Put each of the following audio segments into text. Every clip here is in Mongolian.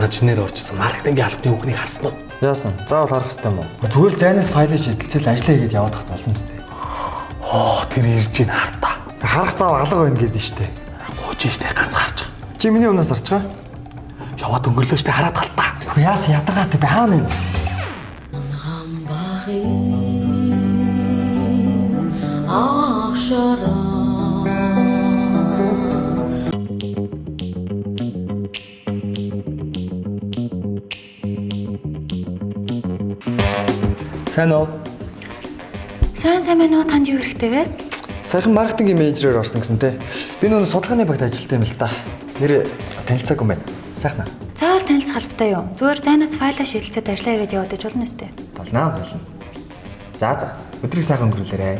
манай чинээр орчихсон маркетингийн албаны хүүхнийг харсан уу? Яасан? Заавал харах хэрэгтэй юм уу? Зүгээр л зайнаас файлыг шидэлцэл ажиллаа хийгээд яваад тахт болно шүү дээ. Тэр ирж ийн хартаа. Харах зав алга байна гэдэг нь штэ. Гууж штэ ганц харж байгаа. Чи миний өмнөөс харж байгаа? Яваад өнгөрлөө штэ хараад галтаа. Яас ядаргаатай би хаана юм? Сайн уу? Сайн мэнүү танд юу хэрэгтэй вэ? Саяхан маркетингийн менежерээр орсон гэсэн те. Би нөө судалгааны багт ажилтсан юм л да. Нэр танилцаагүй юм байна. Сайхан аа. Заавал танилцах албатай юу? Зүгээр зайнаас файлаа шидэлцээд ажиллаа хийгээд яваад иж болно үстэй. Болно. За. Өдрийг сайхан өнгөрүүлээрэй.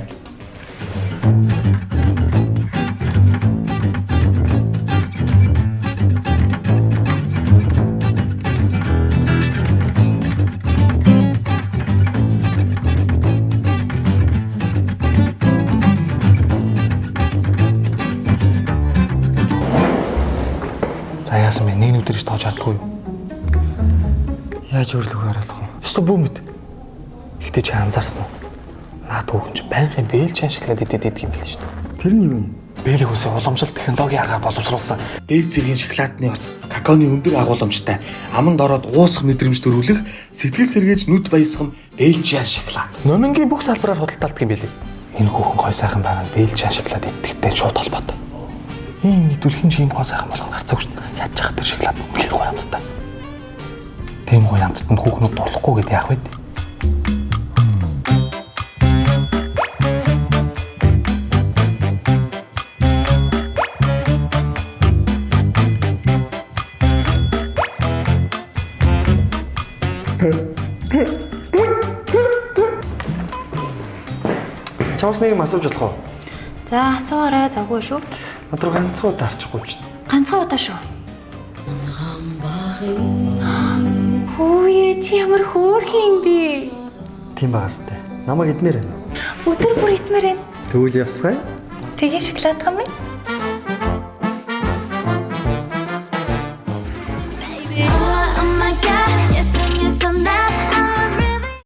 Яасан бэ? Нэг өдөр иш тоож чаддаггүй юу? Яаж өөрлөгөө харуулах вэ? Өстө бүүмэд. Гэтэ чи анзаарсан уу? Наад хүүхэн чи байнгын бэлж ашиглаад идэдэг юм биш үү? Тэр нь юу юм? Бэлэг үсээ уламжлалт технологийн аргаар боловсруулсан дээд зэргийн шоколадны оц, какаоны өндөр агуулмжтай, аманд ороод уусах мэдрэмж төрүүлэх, сэтгэл сэргээж нүд баясгам бэлжиан шоколад. Номингийн бүх салбараар худалдаалдаг юм билий. Энэ хүүхэн гой сайхан байгаа нь бэлжиан шоколад идэгтэй шууд холбоотой. Ийм мэдүүлэх юм гой сайхан болгон гарцаагүй шин. Яаж яах тэр шоколад үнэхээр гоё амттай. Тийм гоё амттанд хүүхнүүд дурлахгүй гэдэг яах вэ? Чамс нэг юм асууж болох уу? За асуурай завгүй шүү. Надруу ганцхан удаа харчихгүй ч. Ганцхан удаа шүү. Хөөе чи ямар хөөрхөн юм бэ? Тийм багастай. Намайг идмээр байна уу? Өдөр бүр итмээр байна. Тэгвэл явцгаая. Тэгээ шоколад хам юм.